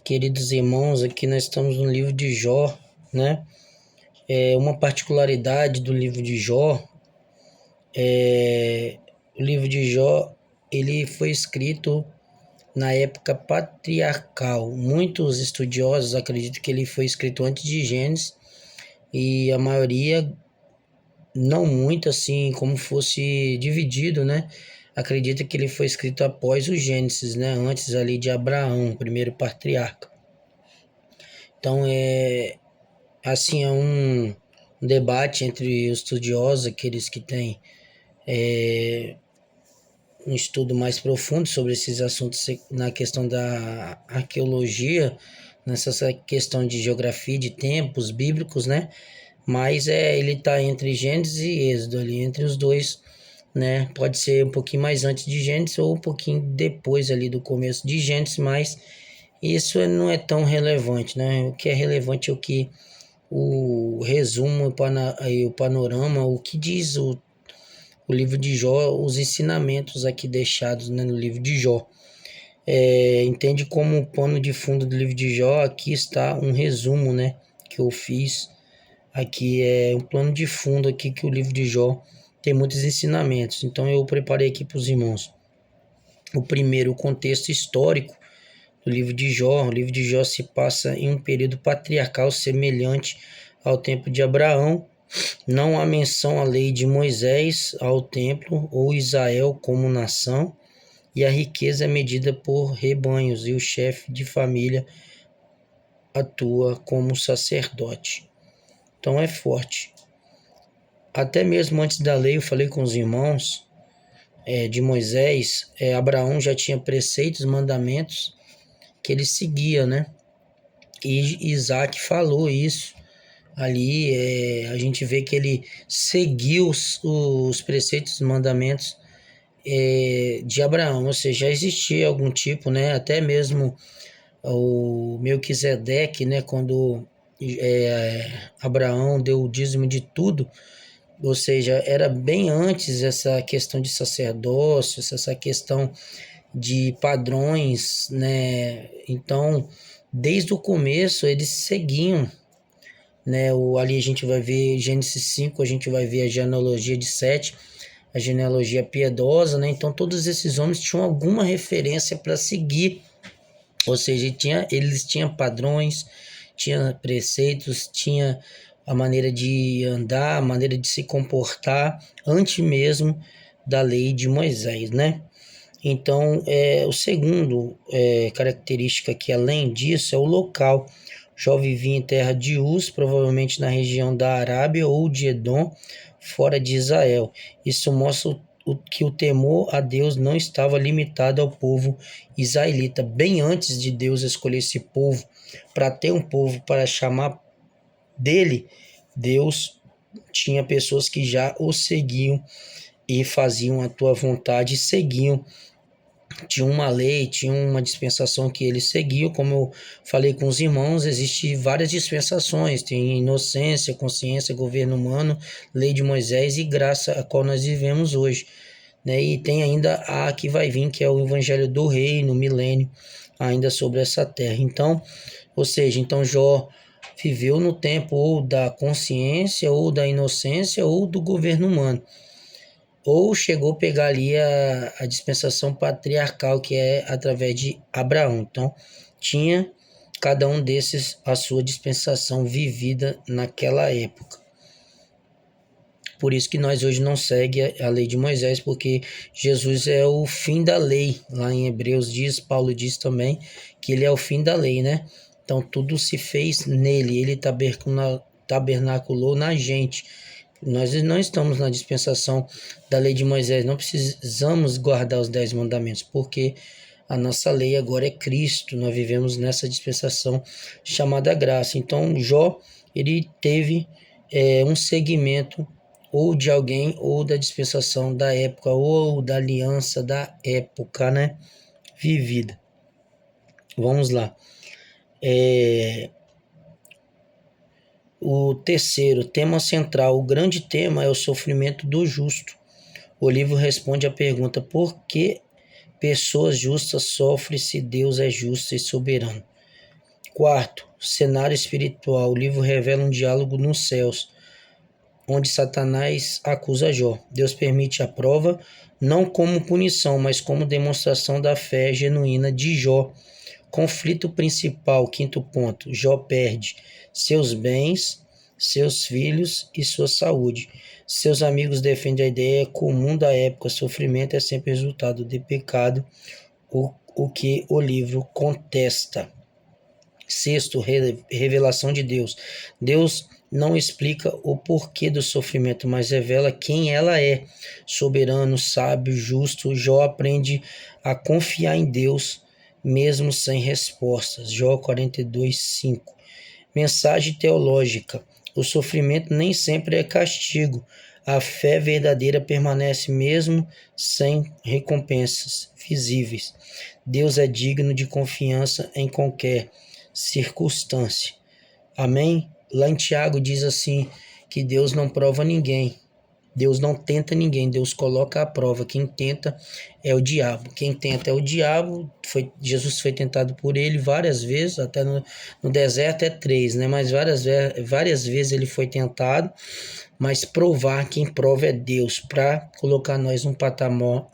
Queridos irmãos, aqui nós estamos no livro de Jó, né? Uma particularidade do livro de Jó, o livro de Jó, ele foi escrito na época patriarcal. Muitos estudiosos acreditam que ele foi escrito antes de Gênesis e a maioria, não muito assim, como fosse dividido, né? Acredita que ele foi escrito após o Gênesis, né? Antes ali de Abraão, o primeiro patriarca. Então, assim, é um debate entre os estudiosos, aqueles que têm um estudo mais profundo sobre esses assuntos na questão da arqueologia, nessa questão de geografia, de tempos bíblicos, né? Mas ele está entre Gênesis e Êxodo ali, entre os dois, né? Pode ser um pouquinho mais antes de Gênesis ou um pouquinho depois ali do começo de Gênesis, mas isso não é tão relevante, né? O que é relevante é o resumo e o panorama, o que diz o livro de Jó, os ensinamentos aqui deixados, né, no livro de Jó. Entende como pano de fundo do livro de Jó, aqui está um resumo, né, que eu fiz. Aqui é um plano de fundo aqui que o livro de Jó tem muitos ensinamentos. Então eu preparei aqui para os irmãos. O primeiro, o contexto histórico do livro de Jó. O livro de Jó se passa em um período patriarcal semelhante ao tempo de Abraão. Não há menção à lei de Moisés, ao templo ou Israel como nação, e a riqueza é medida por rebanhos, e o chefe de família atua como sacerdote. Então é forte. Até mesmo antes da lei, eu falei com os irmãos de Moisés, Abraão já tinha preceitos, mandamentos que ele seguia, né? E Isaac falou isso. Ali a gente vê que ele seguiu os preceitos, os mandamentos de Abraão, ou seja, já existia algum tipo, né? Até mesmo o Melquisedeque, né? Quando Abraão deu o dízimo de tudo, ou seja, era bem antes essa questão de sacerdócio, essa questão de padrões, né? Então, desde o começo eles seguiam, né? Ali a gente vai ver Gênesis 5, a gente vai ver a genealogia de Sete, a genealogia piedosa, né? Então todos esses homens tinham alguma referência para seguir, ou seja, eles tinham padrões, tinham preceitos, tinha a maneira de andar, a maneira de se comportar antes mesmo da lei de Moisés, né? Então, o segundo característica que além disso é o local. Jó vivia em terra de Uz, provavelmente na região da Arábia ou de Edom, fora de Israel. Isso mostra que o temor a Deus não estava limitado ao povo israelita. Bem antes de Deus escolher esse povo para ter um povo para chamar dele, Deus tinha pessoas que já o seguiam e faziam a tua vontade, seguiam. Tinha uma lei, tinha uma dispensação que eles seguiam, como eu falei com os irmãos, existem várias dispensações, tem inocência, consciência, governo humano, lei de Moisés e graça, a qual nós vivemos hoje, né? E tem ainda a que vai vir, que é o evangelho do reino, milênio, ainda sobre essa terra. Então, ou seja, então Jó viveu no tempo ou da consciência, ou da inocência, ou do governo humano. Ou chegou a pegar ali a dispensação patriarcal, que é através de Abraão. Então, tinha cada um desses a sua dispensação vivida naquela época. Por isso que nós hoje não seguimos a lei de Moisés, porque Jesus é o fim da lei. Lá em Hebreus diz, Paulo diz também, que ele é o fim da lei, né? Então, tudo se fez nele, ele tabernaculou na gente. Nós não estamos na dispensação da lei de Moisés, não precisamos guardar os 10 mandamentos, porque a nossa lei agora é Cristo, nós vivemos nessa dispensação chamada graça. Então, Jó, ele teve um segmento ou de alguém, ou da dispensação da época, ou da aliança da época, né, vivida. Vamos lá. O terceiro, tema central, o grande tema é o sofrimento do justo. O livro responde à pergunta: por que pessoas justas sofrem se Deus é justo e soberano? Quarto, cenário espiritual. O livro revela um diálogo nos céus, onde Satanás acusa Jó. Deus permite a prova, não como punição, mas como demonstração da fé genuína de Jó. Conflito principal, quinto ponto. Jó perde seus bens, seus filhos e sua saúde. Seus amigos defendem a ideia comum da época: sofrimento é sempre resultado de pecado, o que o livro contesta. Sexto, revelação de Deus. Deus não explica o porquê do sofrimento, mas revela quem ela é. Soberano, sábio, justo, Jó aprende a confiar em Deus, mesmo sem respostas. Jó 42:5. Mensagem teológica. O sofrimento nem sempre é castigo. A fé verdadeira permanece mesmo sem recompensas visíveis. Deus é digno de confiança em qualquer circunstância. Amém? Lá em Tiago diz assim, que Deus não prova ninguém. Deus não tenta ninguém, Deus coloca à prova. Quem tenta é o diabo. Quem tenta é o diabo. Jesus foi tentado por ele várias vezes, até no deserto é 3, né? Mas várias vezes ele foi tentado, mas quem prova é Deus, para colocar nós num patamar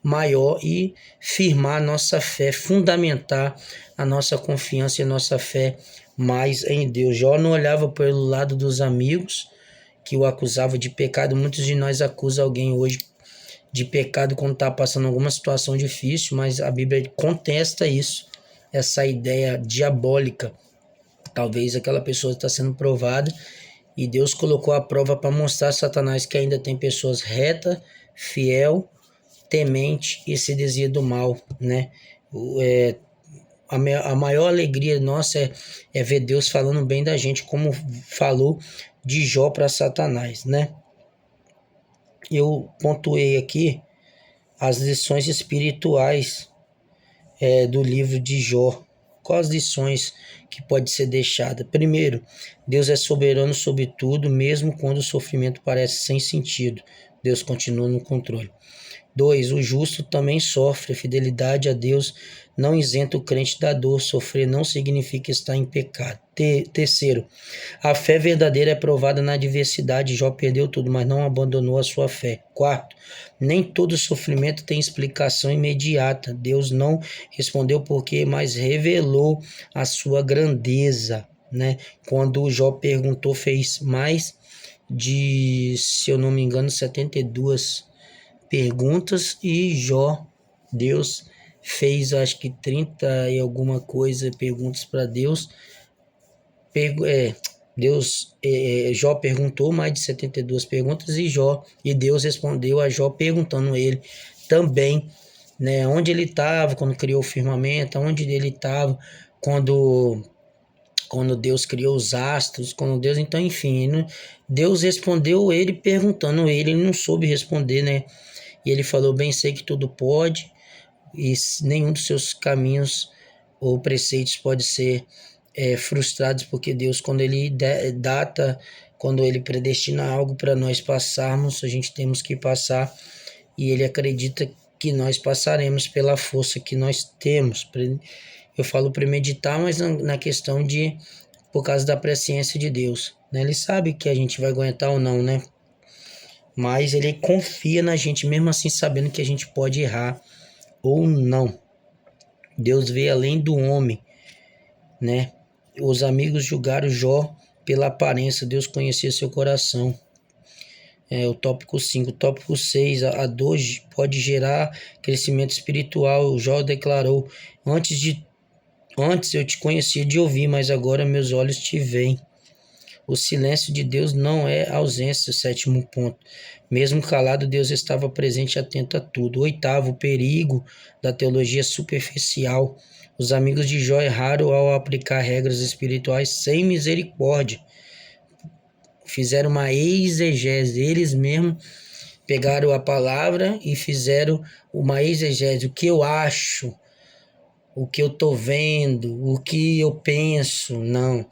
maior e firmar a nossa fé, fundamentar a nossa confiança e a nossa fé mais em Deus. Jó não olhava pelo lado dos amigos que o acusava de pecado. Muitos de nós acusam alguém hoje de pecado quando está passando alguma situação difícil, mas a Bíblia contesta isso, essa ideia diabólica. Talvez aquela pessoa está sendo provada e Deus colocou a prova para mostrar a Satanás que ainda tem pessoas reta, fiel, temente e se desvia do mal, né? A maior alegria nossa é ver Deus falando bem da gente, como falou de Jó para Satanás, né? Eu pontuei aqui as lições espirituais do livro de Jó. Quais as lições que pode ser deixada? Primeiro, Deus é soberano sobre tudo, mesmo quando o sofrimento parece sem sentido. Deus continua no controle. 2. O justo também sofre. A fidelidade a Deus não isenta o crente da dor. Sofrer não significa estar em pecado. Terceiro, a fé verdadeira é provada na adversidade. Jó perdeu tudo, mas não abandonou a sua fé. Quarto, nem todo sofrimento tem explicação imediata. Deus não respondeu por quê, mas revelou a sua grandeza, né? Quando Jó perguntou, fez mais de, se eu não me engano, 72 perguntas, e Deus fez acho que 30 e alguma coisa perguntas para Deus. Jó perguntou mais de 72 perguntas e Deus respondeu a Jó perguntando a ele também, né, onde ele estava quando criou o firmamento, onde ele estava quando Deus criou os astros, então enfim, Deus respondeu ele perguntando ele não soube responder, né? E ele falou: bem sei que tudo pode, e nenhum dos seus caminhos ou preceitos pode ser frustrados, porque Deus, quando ele quando ele predestina algo para nós passarmos, a gente temos que passar, e ele acredita que nós passaremos pela força que nós temos. Eu falo premeditar, mas na questão por causa da presciência de Deus, né? Ele sabe que a gente vai aguentar ou não, né? Mas ele confia na gente, mesmo assim sabendo que a gente pode errar ou não. Deus vê além do homem, né? Os amigos julgaram Jó pela aparência, Deus conhecia seu coração. O tópico 5. O tópico 6, a dor pode gerar crescimento espiritual. Jó declarou: Antes eu te conhecia de ouvir, mas agora meus olhos te veem. O silêncio de Deus não é ausência. 7º ponto. Mesmo calado, Deus estava presente e atento a tudo. 8º, o perigo da teologia superficial. Os amigos de Jó erraram ao aplicar regras espirituais sem misericórdia. Fizeram uma exegese. Eles mesmos pegaram a palavra e fizeram uma exegese. O que eu acho, o que eu estou vendo, o que eu penso. Não.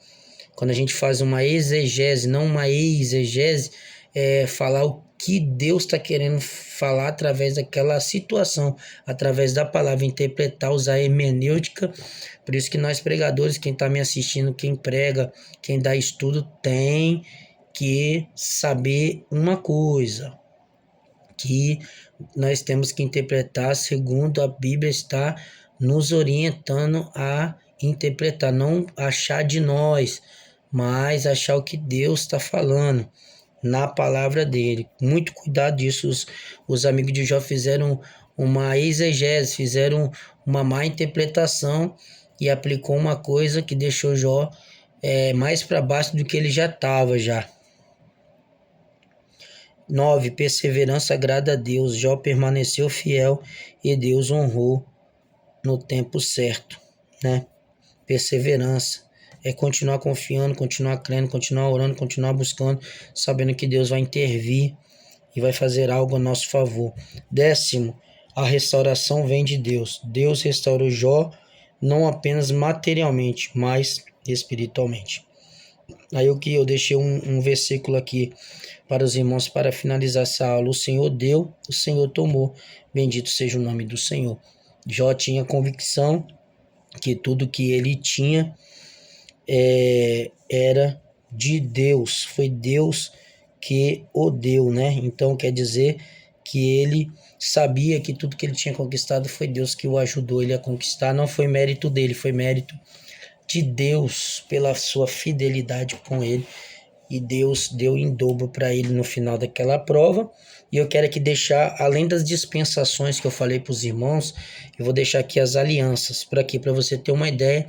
Quando a gente faz uma exegese, não uma exegese, é falar o que Deus está querendo falar através daquela situação, através da palavra, interpretar, usar a hermenêutica. Por isso que nós pregadores, quem está me assistindo, quem prega, quem dá estudo, tem que saber uma coisa, que nós temos que interpretar segundo a Bíblia está nos orientando a interpretar, não achar de nós, mas achar o que Deus está falando na palavra dele. Muito cuidado disso. Os amigos de Jó fizeram uma exegese, fizeram uma má interpretação e aplicou uma coisa que deixou Jó mais para baixo do que ele já estava já. 9. Perseverança agrada a Deus. Jó permaneceu fiel e Deus honrou no tempo certo, né? Perseverança é continuar confiando, continuar crendo, continuar orando, continuar buscando, sabendo que Deus vai intervir e vai fazer algo a nosso favor. 10. A restauração vem de Deus. Deus restaurou Jó não apenas materialmente, mas espiritualmente. Aí o que eu deixei um versículo aqui para os irmãos para finalizar essa aula. O Senhor deu, o Senhor tomou. Bendito seja o nome do Senhor. Jó tinha convicção que tudo que ele tinha era de Deus. Foi Deus que o deu, né? Então quer dizer que ele sabia que tudo que ele tinha conquistado foi Deus que o ajudou ele a conquistar. Não foi mérito dele, foi mérito de Deus pela sua fidelidade com ele, e Deus deu em dobro para ele no final daquela prova. E eu quero aqui deixar, além das dispensações que eu falei para os irmãos, eu vou deixar aqui as alianças, para quê? Para você ter uma ideia,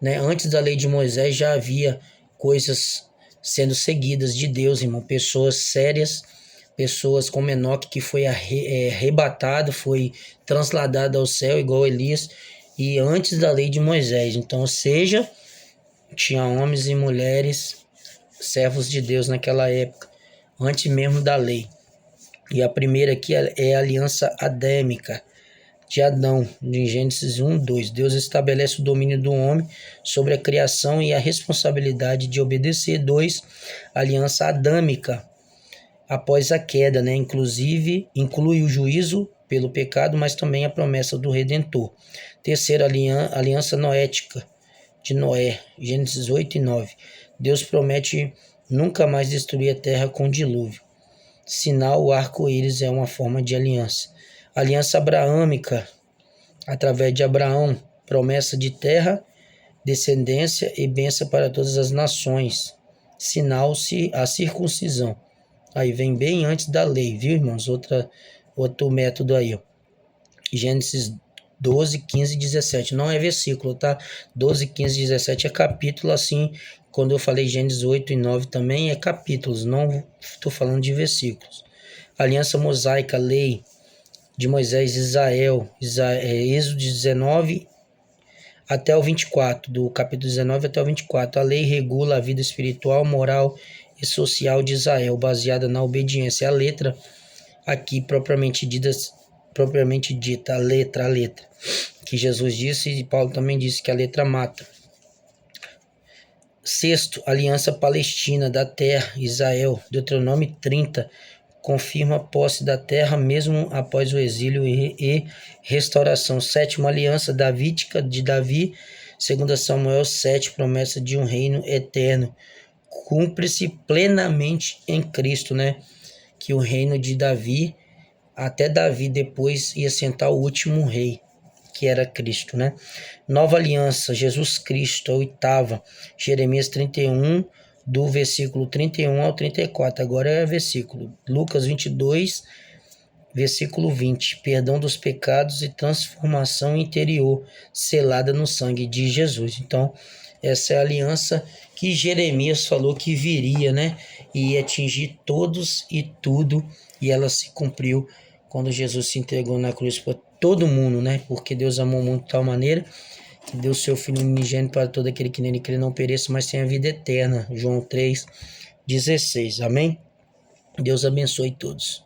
né? Antes da lei de Moisés já havia coisas sendo seguidas de Deus, irmão, pessoas sérias, pessoas como Enoque, que foi arrebatado, foi transladado ao céu igual Elias, e antes da lei de Moisés. Então, ou seja, tinha homens e mulheres, servos de Deus naquela época, antes mesmo da lei. E a primeira aqui é a aliança adêmica de Adão, de Gênesis 1:2. Deus estabelece o domínio do homem sobre a criação e a responsabilidade de obedecer. 2. Aliança adâmica, após a queda, né? Inclusive, inclui o juízo pelo pecado, mas também a promessa do Redentor. 3. Aliança noética de Noé, Gênesis 8:9. Deus promete nunca mais destruir a terra com dilúvio. Sinal, o arco-íris é uma forma de aliança. Aliança abraâmica, através de Abraão, promessa de terra, descendência e bênção para todas as nações. Sinal, a circuncisão. Aí vem bem antes da lei, viu, irmãos? Outro método aí, ó. Gênesis 12, 15 e 17. Não é versículo, tá? 12, 15 e 17 é capítulo, assim. Quando eu falei Gênesis 8 e 9 também é capítulos, não estou falando de versículos. Aliança mosaica, lei de Moisés, Êxodo 19 até o 24, do capítulo 19 até o 24. A lei regula a vida espiritual, moral e social de Israel, baseada na obediência. A letra aqui propriamente dita, a letra, que Jesus disse e Paulo também disse que a letra mata. 6. Aliança palestina da terra, Israel, Deuteronômio 30, confirma a posse da terra mesmo após o exílio e restauração. 7. Aliança davídica de Davi, 2 Samuel 7, promessa de um reino eterno. Cumpre-se plenamente em Cristo, né? Que o reino de Davi, até Davi depois ia sentar o último rei, que era Cristo, né? Nova aliança, Jesus Cristo, a 8ª, Jeremias 31, do versículo 31 ao 34. Agora é versículo. Lucas 22, versículo 20. Perdão dos pecados e transformação interior, selada no sangue de Jesus. Então, essa é a aliança que Jeremias falou que viria, né? E ia atingir todos e tudo, e ela se cumpriu quando Jesus se entregou na cruz para todo mundo, né? Porque Deus amou o mundo de tal maneira que deu seu Filho unigênito para todo aquele que nele crê, não pereça, mas tenha vida eterna. João 3:16. Amém? Deus abençoe todos.